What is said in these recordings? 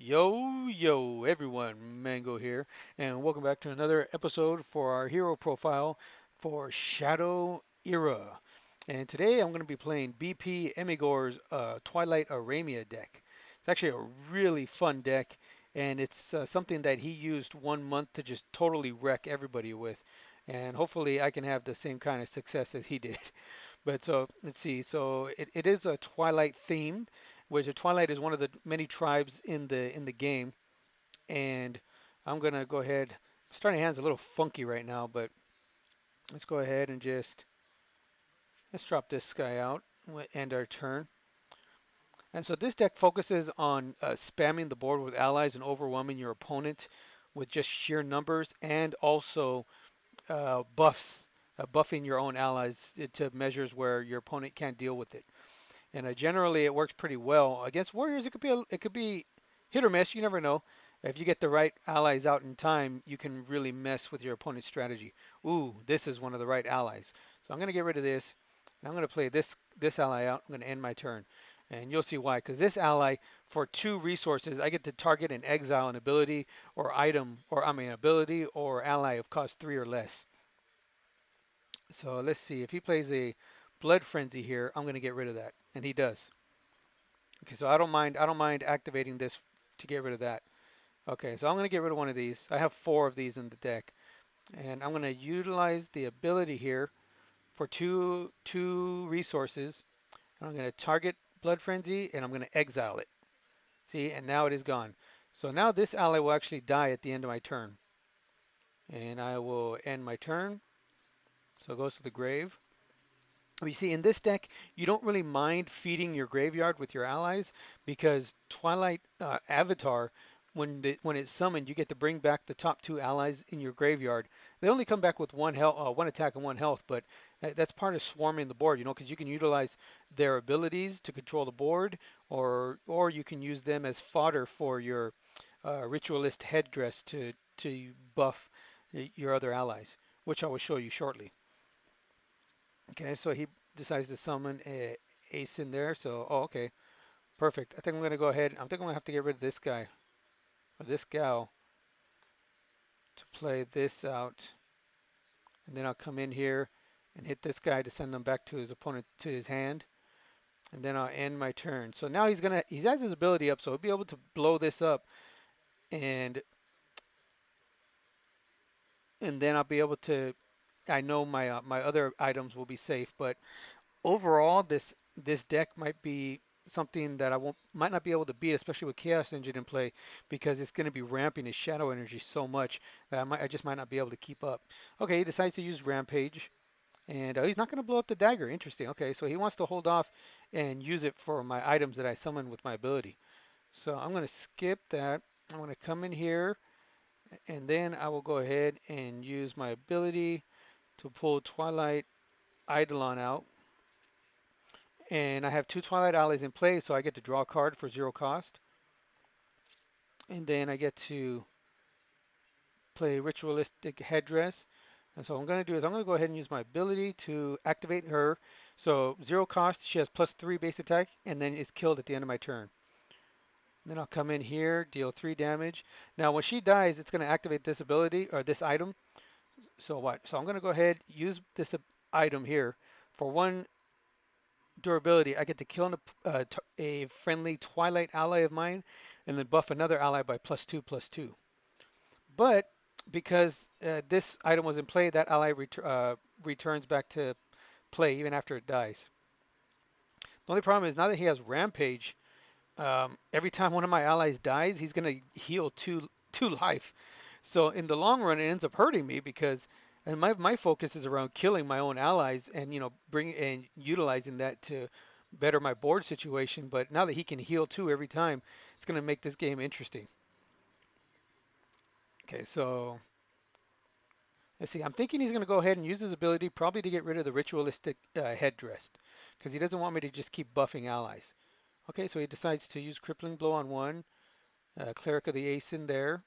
Yo, everyone, Mango here, and welcome back to another episode for our hero profile for Shadow Era. And today I'm going to be playing BP Emigor's Twilight Aramia deck. It's actually a really fun deck, and it's something that he used 1 month to just totally wreck everybody with. And hopefully I can have the same kind of success as he did. But so let's see. So it is a Twilight theme, which a Twilight is one of the many tribes in the game. And I'm gonna go ahead. Starting hand's a little funky right now, but let's go ahead and just let's drop this guy out. We'll end our turn. And so this deck focuses on spamming the board with allies and overwhelming your opponent with just sheer numbers, and also buffs, buffing your own allies to measures where your opponent can't deal with it. And generally it works pretty well against warriors. It could be hit or miss. You never know. If you get the right allies out in time, you can really mess with your opponent's strategy. Ooh, this is one of the right allies. So I'm going to get rid of this. And I'm going to play this ally out. I'm going to end my turn. And you'll see why. Because this ally, for 2 resources, I get to target and exile an ability or item, or I mean ability or ally of cost 3 or less. So let's see. If he plays a Blood Frenzy here, I'm going to get rid of that. And he does. Okay, so I don't mind activating this to get rid of that. Okay, so I'm going to get rid of one of these. I have 4 of these in the deck. And I'm going to utilize the ability here for two resources. And I'm going to target Blood Frenzy and I'm going to exile it. See, and now it is gone. So now this ally will actually die at the end of my turn. And I will end my turn. So it goes to the grave. You see, in this deck, you don't really mind feeding your graveyard with your allies because Twilight Avatar, when it's summoned, you get to bring back the top 2 allies in your graveyard. They only come back with 1 health, 1 attack and 1 health, but that's part of swarming the board, because you can utilize their abilities to control the board, or you can use them as fodder for your ritualist headdress to buff your other allies, which I will show you shortly. Okay, so he decides to summon a ace in there. So, oh, okay, perfect. I think I'm gonna go ahead. I think I'm gonna have to get rid of this guy or this gal to play this out, and then I'll come in here and hit this guy to send him back to his opponent to his hand, and then I'll end my turn. So now he has his ability up, so he'll be able to blow this up, and then I'll be able to. I know my other items will be safe, but overall, this deck might be something that might not be able to beat, especially with Chaos Engine in play, because it's going to be ramping his shadow energy so much that I just might not be able to keep up. Okay, he decides to use Rampage, and he's not going to blow up the dagger. Interesting. Okay, so he wants to hold off and use it for my items that I summon with my ability. So I'm going to skip that. I'm going to come in here, and then I will go ahead and use my ability to pull Twilight Eidolon out. And I have 2 Twilight Allies in play, so I get to draw a card for 0 cost. And then I get to play Ritualistic Headdress. And so what I'm going to do is I'm going to go ahead and use my ability to activate her. So 0 cost, she has +3 base attack, and then is killed at the end of my turn. And then I'll come in here, deal 3 damage. Now when she dies, it's going to activate this ability, or this item. So what? So I'm going to go ahead, use this item here. For 1 durability, I get to kill a friendly Twilight ally of mine, and then buff another ally by +2/+2. But because this item was in play, that ally returns back to play even after it dies. The only problem is now that he has Rampage, every time one of my allies dies, he's going to heal two life. So in the long run, it ends up hurting me because and my focus is around killing my own allies and bring and utilizing that to better my board situation. But now that he can heal 2 every time, it's going to make this game interesting. Okay, so let's see. I'm thinking he's going to go ahead and use his ability probably to get rid of the ritualistic headdress because he doesn't want me to just keep buffing allies. Okay, so he decides to use crippling blow on 1, cleric of the ace in there.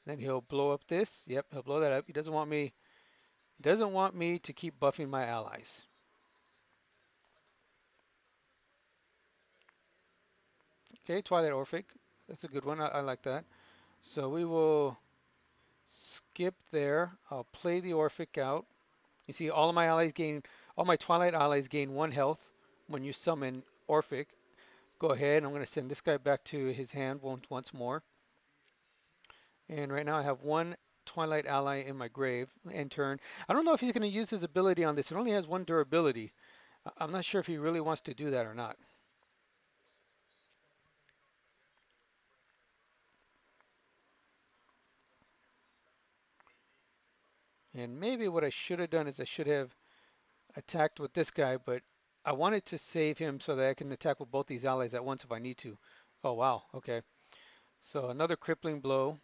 Then he'll blow up this. Yep, he'll blow that up. He doesn't want me. He doesn't want me to keep buffing my allies. Okay, Twilight Orphic. That's a good one. I like that. So we will skip there. I'll play the Orphic out. You see, all my Twilight allies gain 1 health when you summon Orphic. Go ahead. I'm going to send this guy back to his hand once more. And right now I have 1 Twilight ally in my grave. End turn. I don't know if he's going to use his ability on this. It only has 1 durability. I'm not sure if he really wants to do that or not. And maybe what I should have done is I should have attacked with this guy, but I wanted to save him so that I can attack with both these allies at once if I need to. Oh wow, okay. So another crippling blow,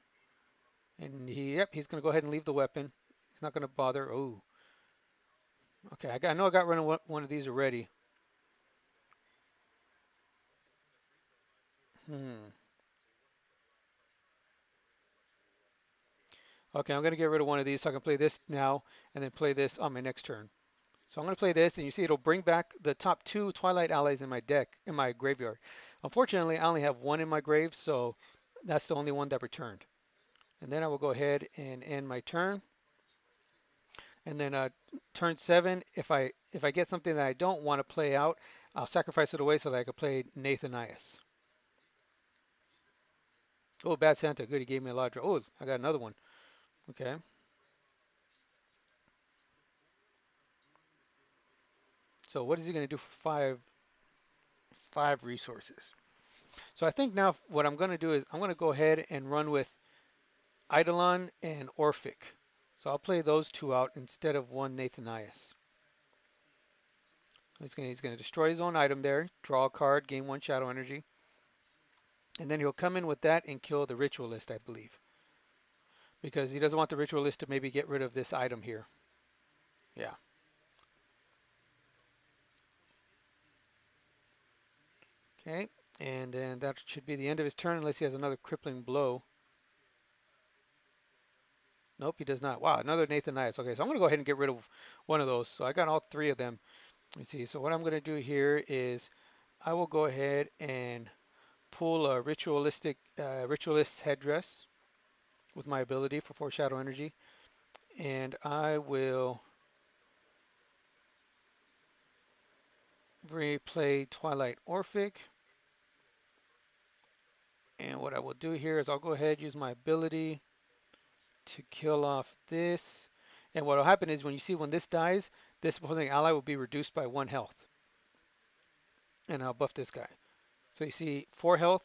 and he's going to go ahead and leave the weapon. He's not going to bother. Oh, okay. I know I got rid of one of these already. Hmm. Okay, I'm going to get rid of one of these so I can play this now and then play this on my next turn. So I'm going to play this, and you see it'll bring back the top 2 Twilight allies in my deck, in my graveyard. Unfortunately, I only have one in my grave, so that's the only one that returned. And then I will go ahead and end my turn. And then turn 7, if I get something that I don't want to play out, I'll sacrifice it away so that I can play Nathanias. Oh, Bad Santa. Good, he gave me a lot of draw. Oh, I got another one. Okay. So what is he going to do for five resources? So I think now what I'm going to do is I'm going to go ahead and run with Eidolon and Orphic. So I'll play those two out instead of one Nathanias. He's going to destroy his own item there, draw a card, gain 1 shadow energy, and then he'll come in with that and kill the Ritualist, I believe, because he doesn't want the Ritualist to maybe get rid of this item here. Yeah. Okay, and then that should be the end of his turn unless he has another crippling blow. Nope, he does not. Wow, another Nathanias. Okay, so I'm going to go ahead and get rid of one of those. So I got all 3 of them. Let me see. So what I'm going to do here is I will go ahead and pull a ritualist headdress with my ability for 4 shadow energy, and I will replay Twilight Orphic. And what I will do here is I'll go ahead and use my ability to kill off this. And what will happen is when this dies, this opposing ally will be reduced by 1 health. And I'll buff this guy. So you see 4 health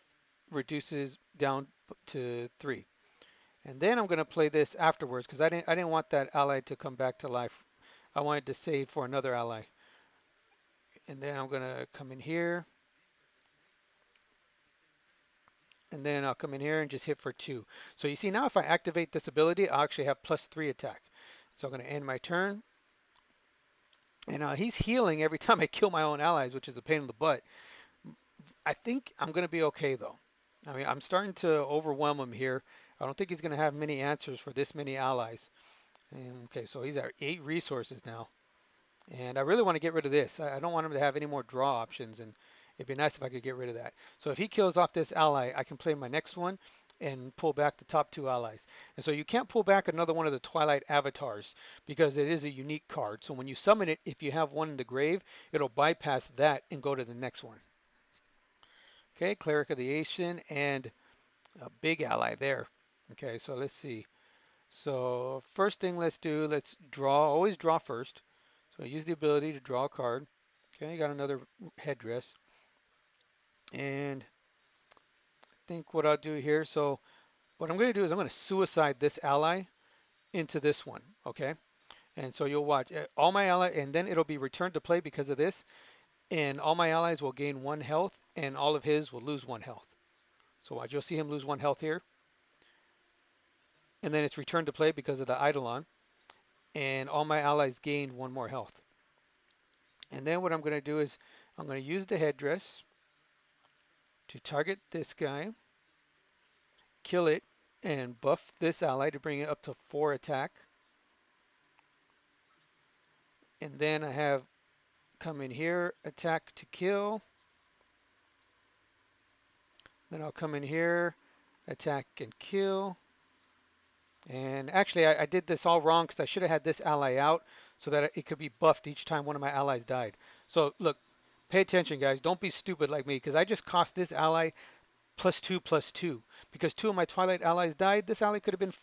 reduces down to 3. And then I'm going to play this afterwards because I didn't want that ally to come back to life. I wanted to save for another ally. And then I'm going to come in here. And then I'll come in here and just hit for 2. So you see now if I activate this ability, I'll actually have +3 attack. So I'm going to end my turn. And he's healing every time I kill my own allies, which is a pain in the butt. I think I'm going to be okay though. I mean, I'm starting to overwhelm him here. I don't think he's going to have many answers for this many allies. And, okay, so he's at 8 resources now. And I really want to get rid of this. I don't want him to have any more draw options, and it'd be nice if I could get rid of that. So if he kills off this ally, I can play my next one and pull back the top 2 allies. And so you can't pull back another one of the Twilight avatars because it is a unique card. So when you summon it, if you have one in the grave, it'll bypass that and go to the next one. Okay, Cleric of the Ancient and a big ally there. Okay, so let's see. So first thing let's draw, always draw first. So I use the ability to draw a card. Okay, got another headdress. And I think what I'll do here, so what I'm going to do is I'm going to suicide this ally into this one, okay? And so you'll watch all my allies, and then it'll be returned to play because of this, and all my allies will gain 1 health, and all of his will lose 1 health. So watch, you'll see him lose 1 health here, and then it's returned to play because of the Eidolon, and all my allies gain 1 more health. And then what I'm going to do is I'm going to use the headdress to target this guy, kill it, and buff this ally to bring it up to 4 attack. And then I have come in here, attack to kill. Then I'll come in here, attack and kill. And actually, I did this all wrong because I should have had this ally out so that it could be buffed each time one of my allies died. So look, pay attention, guys. Don't be stupid like me because I just cost this ally plus two. Because two of my Twilight allies died, this ally could have been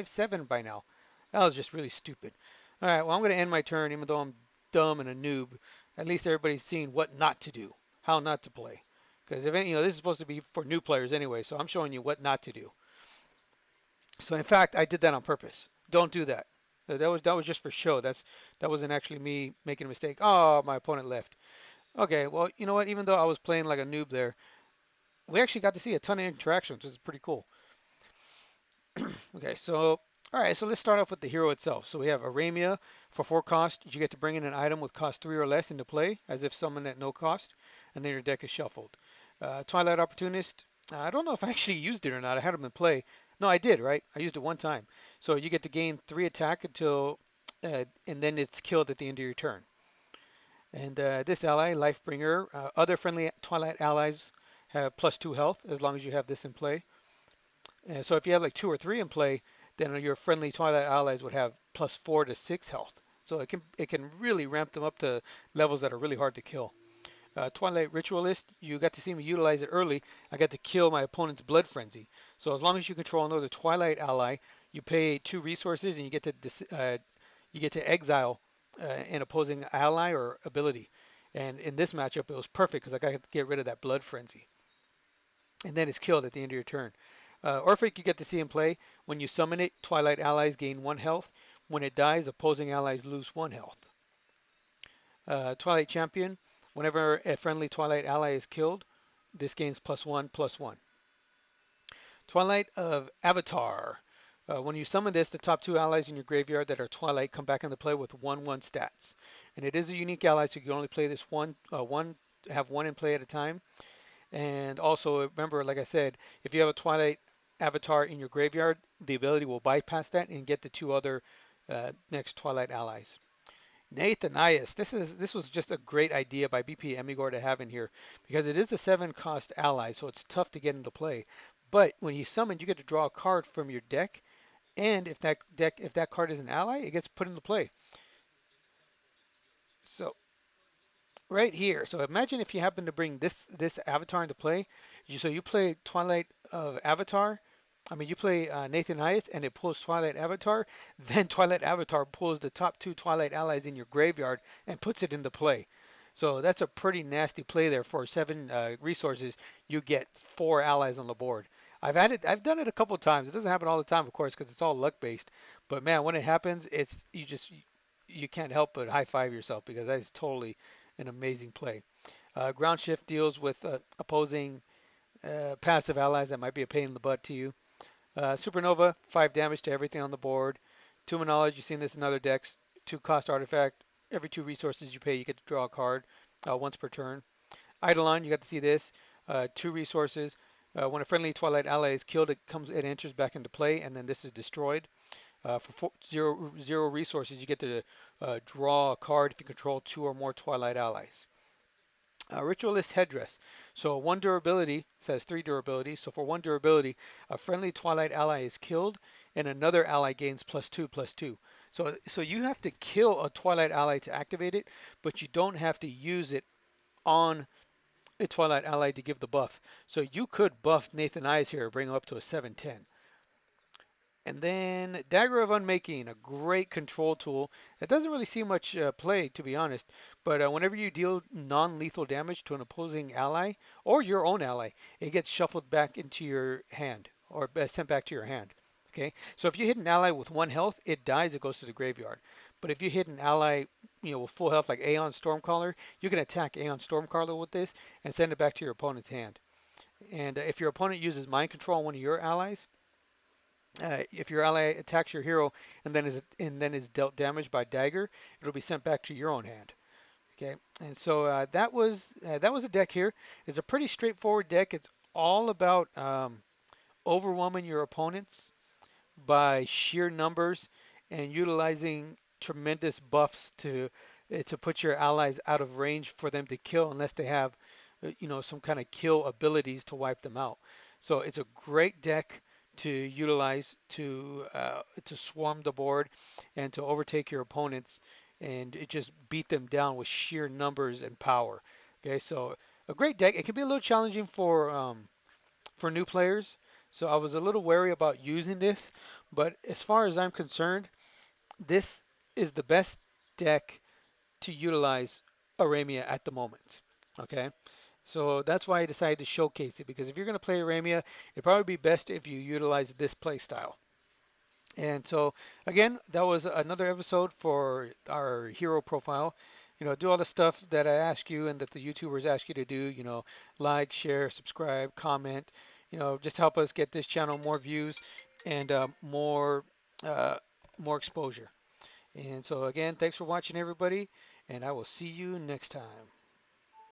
7 by now. That was just really stupid. All right, well, I'm going to end my turn even though I'm dumb and a noob. At least everybody's seen what not to do, how not to play. Because if any, this is supposed to be for new players anyway, so I'm showing you what not to do. So in fact, I did that on purpose. Don't do that. That was just for show. That wasn't actually me making a mistake. Oh, my opponent left. Okay, well, you know what? Even though I was playing like a noob there, we actually got to see a ton of interactions, which is pretty cool. Okay, so all right, so let's start off with the hero itself. So we have Aramia for 4 cost. You get to bring in an item with cost 3 or less into play, as if summoned at no cost, and then your deck is shuffled. Twilight Opportunist. I don't know if I actually used it or not. I had him in play. No, I did, right? I used it one time. So you get to gain 3 attack until, and then it's killed at the end of your turn. And this ally, Lifebringer, other friendly Twilight allies have +2 health as long as you have this in play. So if you have like 2 or 3 in play, then your friendly Twilight allies would have +4 to 6 health. So it can really ramp them up to levels that are really hard to kill. Twilight Ritualist, you got to see me utilize it early. I got to kill my opponent's Blood Frenzy. So as long as you control another Twilight ally, you pay 2 resources and you get to exile an opposing ally or ability. And in this matchup, it was perfect because I got to get rid of that Blood Frenzy. And then it's killed at the end of your turn. Orphic, you get to see him play. When you summon it, Twilight allies gain 1 health. When it dies, opposing allies lose 1 health. Twilight Champion, whenever a friendly Twilight ally is killed, this gains +1/+1. Twilight of Avatar. When you summon this, the top 2 allies in your graveyard that are Twilight come back into play with 1/1 stats. And it is a unique ally, so you can only play this have one in play at a time. And also remember, like I said, if you have a Twilight Avatar in your graveyard, the ability will bypass that and get the 2 other next Twilight allies. Nathanias, this was just a great idea by BP Emigor to have in here because it is a 7 cost ally, so it's tough to get into play. But when you summon, you get to draw a card from your deck, and if that card is an ally, it gets put into play. So right here. So imagine if you happen to bring this avatar into play. You play Twilight of Avatar. I mean, you play Nathan Hayes and it pulls Twilight Avatar. Then Twilight Avatar pulls the top 2 Twilight allies in your graveyard and puts it into play. So that's a pretty nasty play there for 7 resources. You get 4 allies on the board. I've done it a couple of times. It doesn't happen all the time, of course, because it's all luck based. But man, when it happens, you can't help but high five yourself because that is totally an amazing play. Ground Shift deals with opposing passive allies that might be a pain in the butt to you. Supernova, 5 damage to everything on the board. Tomb of Knowledge, you've seen this in other decks. 2 cost artifact. Every 2 resources you pay, you get to draw a card once per turn. Eidolon, you got to see this. 2 resources. When a friendly Twilight ally is killed, it enters back into play, and then this is destroyed. For 0 resources, you get to draw a card if you control 2 or more Twilight allies. Ritualist Headdress. So 1 durability, says 3 durability. So for 1 durability, a friendly Twilight ally is killed and another ally gains +2/+2. So you have to kill a Twilight ally to activate it, but you don't have to use it on a Twilight ally to give the buff. So you could buff Nathan Eyes here, bring him up to a 7/10. And then Dagger of Unmaking, a great control tool. It doesn't really see much play, to be honest, but whenever you deal non-lethal damage to an opposing ally or your own ally, it gets shuffled back into your hand or sent back to your hand. Okay, so if you hit an ally with 1 health, it dies, it goes to the graveyard. But if you hit an ally, with full health like Aeon Stormcaller, you can attack Aeon Stormcaller with this and send it back to your opponent's hand. And if your opponent uses mind control on one of your allies, if your ally attacks your hero and then is dealt damage by dagger, it'll be sent back to your own hand. Okay, and so that was a deck here. It's a pretty straightforward deck. It's all about overwhelming your opponents by sheer numbers and utilizing tremendous buffs to put your allies out of range for them to kill unless they have some kind of kill abilities to wipe them out. So it's a great deck to utilize to swarm the board and to overtake your opponents and it just beat them down with sheer numbers and power. Okay, so a great deck. It can be a little challenging for new players. So I was a little wary about using this, but as far as I'm concerned, this is the best deck to utilize Aramia at the moment. Okay, so that's why I decided to showcase it because if you're going to play Aramia, it'd probably be best if you utilize this play style. And so again, that was another episode for our hero profile. Do all the stuff that I ask you and that the YouTubers ask you to do. Like, share, subscribe, comment. Just help us get this channel more views and uh, more exposure. And so again, thanks for watching, everybody, and I will see you next time.